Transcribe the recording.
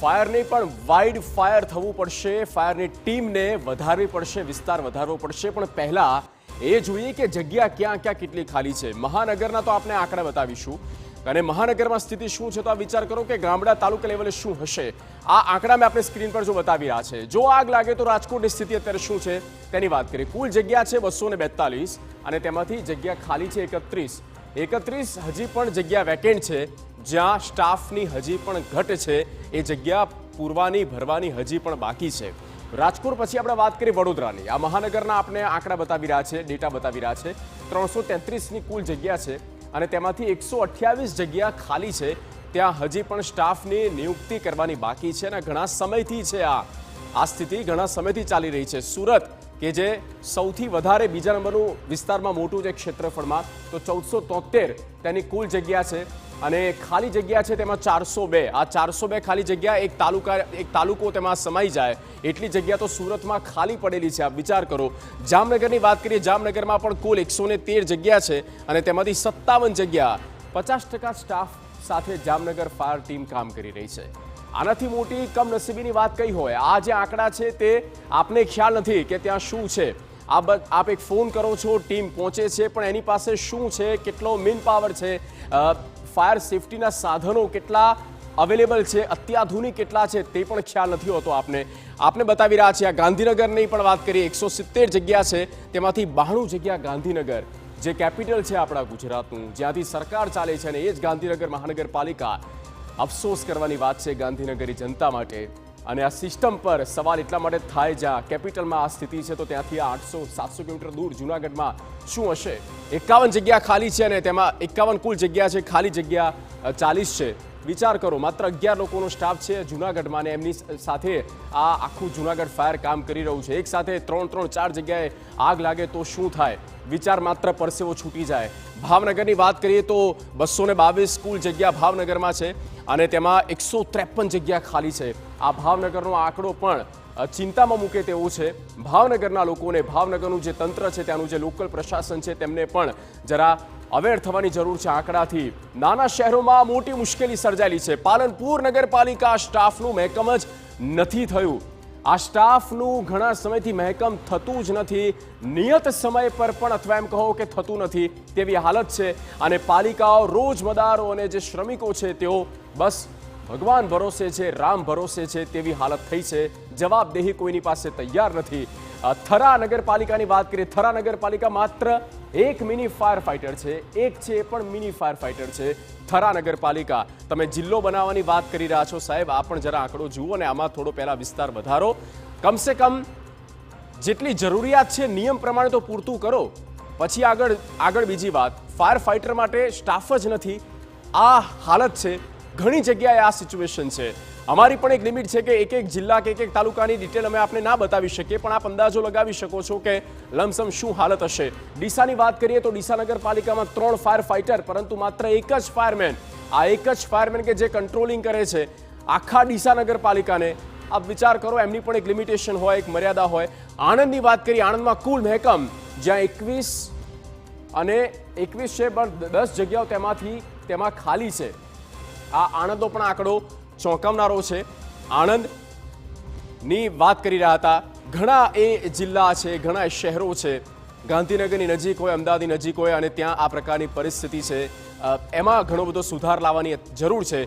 Fire નહીં પણ wide fire થવું પડશે, ફાયરની ટીમને વધારવી પડશે, વિસ્તાર વધારવો પડશે, પણ પહેલા એ જોઈએ કે જગ્યા ક્યાં ક્યાં કેટલી ખાલી છે। મહાનગરના તો આપણે આંકડા બતાવીશું અને મહાનગરમાં સ્થિતિ શું છે તો આ વિચાર કરો કે ગામડા તાલુકા લેવલે શું હશે। આ આંકડા મેં આપણે સ્ક્રીન પર જો બતાવી રહ્યા છે। જો આગ લાગે તો રાજકોટની સ્થિતિ અત્યારે શું છે તેની વાત કરીએ। કુલ જગ્યા છે 242 અને તેમાંથી જગ્યા ખાલી છે 31 હજી પણ જગ્યા વેકેન્ટ છે, જ્યાં સ્ટાફની હજી પણ ઘટ છે, એ જગ્યા પૂરવાની ભરવાની હજી પણ બાકી છે। રાજકોટ પછી આપણે વાત કરીએ વડોદરાની। આ મહાનગરના આપણે આંકડા બતાવી રહ્યા છે, ડેટા બતાવી રહ્યા છે। 333ની કુલ જગ્યા છે અને તેમાંથી 128 જગ્યા ખાલી છે, ત્યાં હજી પણ સ્ટાફની નિયુક્તિ કરવાની બાકી છે અને ઘણા સમયથી છે આ સ્થિતિ ઘણા સમયથી ચાલી રહી છે। સુરત કે જે સૌથી વધારે બીજા નંબરનું વિસ્તારમાં મોટું છે ક્ષેત્રફળમાં, તો 1473 તેની કુલ જગ્યા છે અને ખાલી જગ્યા છે તેમાં 402। આ 402 ખાલી જગ્યા એક તાલુકો તેમાં સમાઈ જાય એટલી જગ્યા તો સુરતમાં ખાલી પડેલી છે। આપ વિચાર કરો। જામનગરની વાત કરીએ, જામનગરમાં પણ કુલ 113 જગ્યા છે અને તેમાંથી 57 જગ્યા 50% સ્ટાફ સાથે જામનગર ફાયર ટીમ કામ કરી રહી છે। આનાથી મોટી કમનસીબીની વાત કઈ હોય? આ જે આંકડા છે તે આપને ખ્યાલ નથી કે ત્યાં શું છે। આપ એક ફોન કરો છો, ટીમ પહોંચે છે, પણ એની પાસે શું છે, કેટલો મેન પાવર છે, ફાયર સેફટીના સાધનો કેટલા અવેલેબલ છે, અત્યાધુનિક કેટલા છે તે પણ ખ્યાલ નથી હોતો આપને બતાવી રહ્યા છીએ। આ ગાંધીનગરની પણ વાત કરીએ, 170 જગ્યા છે, તેમાંથી 92 જગ્યા ગાંધીનગર જે કેપિટલ છે આપણા ગુજરાતનું, જ્યાંથી સરકાર ચાલે છે, અને એ જ ગાંધીનગર મહાનગરપાલિકા। અફસોસ કરવાની વાત છે ગાંધીનગરી જનતા માટે, અને આ સિસ્ટમ પર સવાલ એટલા માટે થાય જ્યાં કેપિટલમાં આ સ્થિતિ છે તો ત્યાંથી 800-700 કિલોમીટર દૂર જૂનાગઢમાં શું હશે। 51 જગ્યા ખાલી છે અને તેમાં 51 કુલ જગ્યા છે, ખાલી જગ્યા 40 છે। વિચાર કરો, માત્ર 11 લોકોનો સ્ટાફ છે જૂનાગઢમાં અને એમની સાથે આ આખું જૂનાગઢ ફાયર કામ કરી રહ્યું છે। એક સાથે 3-4 જગ્યાએ આગ લાગે તો શું થાય? વિચાર માત્ર પરસેવો છૂટી જાય। ભાવનગરની વાત કરીએ તો 222 કુલ જગ્યા ભાવનગરમાં છે અને તેમાં 153 જગ્યા ખાલી છે। આ ભાવનગરનો આંકડો પણ ચિંતામાં મૂકે તેવો છે। ભાવનગરના લોકોને, ભાવનગરનું જે તંત્ર છે, ત્યાંનું જે લોકલ પ્રશાસન છે, તેમને પણ જરા અવેર થવાની જરૂર છે આંકડાથી। નાના શહેરોમાં મોટી મુશ્કેલી સર્જાયેલી છે। પાલનપુર નગરપાલિકા સ્ટાફનું મહેકમ જ નથી થયું। આ સ્ટાફનું ઘણા સમયથી મહેકમ થતું જ નથી, નિયત સમય પર પણ અથવા એમ કહો કે થતું નથી તેવી હાલત છે। અને પાલિકાઓ, રોજમદારો અને જે શ્રમિકો છે તેઓ બસ ભગવાન ભરોસે છે, રામ ભરોસે છે તેવી હાલત થઈ છે। જવાબદેહી કોઈની પાસે તૈયાર નથી। થરા નગરપાલિકાની વાત કરીએ, થરા નગરપાલિકા માત્ર એક મિની ફાયર ફાઇટર છે, એક છે એ પણ મિની ફાયર ફાઇટર છે થરા નગરપાલિકા। તમે જિલ્લો બનાવવાની વાત કરી રહ્યા છો સાહેબ, આ પણ જરા આંકડો જુઓ અને આમાં થોડો પહેલા વિસ્તાર વધારો। કમસે કમ જેટલી જરૂરિયાત છે નિયમ પ્રમાણે તો પૂરતું કરો, પછી આગળ બીજી વાત। ફાયર ફાઇટર માટે સ્ટાફ જ નથી, આ હાલત છે। ઘણી જગ્યાએ આ સિચ્યુએશન છે। અમારી પણ એક લિમિટ છે કે એક જિલ્લા કે એક તાલુકાની ડિટેલ અમે આપને ના બતાવી શકીએ, પણ આપ અંદાજો લગાવી શકો છો કે લમસમ શું હાલત હશે। ડીસાની વાત કરીએ તો ડીસા નગરપાલિકામાં 3 ફાયર ફાઇટર, પરંતુ માત્ર એક જ ફાયરમેન। આ એક જ ફાયરમેન કે જે કંટ્રોલિંગ કરે છે આખા ડીસા નગરપાલિકાને। આપ વિચાર કરો, એમની પણ એક લિમિટેશન હોય, એક મર્યાદા હોય। આણંદની વાત કરીએ, આણંદમાં કુલ મહેકમ જ્યાં 21 અને 21 છે, પણ 10 જગ્યાઓ તેમાં ખાલી છે। આ આણંદનો પણ આંકડો ચોંકાવનારો છે। આણંદની વાત કરી રહ્યા હતા, ઘણા એ જિલ્લા છે, ઘણા એ શહેરો છે, ગાંધીનગરની નજીક હોય, અમદાવાદની નજીક હોય, અને ત્યાં આ પ્રકારની પરિસ્થિતિ છે। એમાં ઘણો બધો સુધાર લાવવાની જરૂર છે।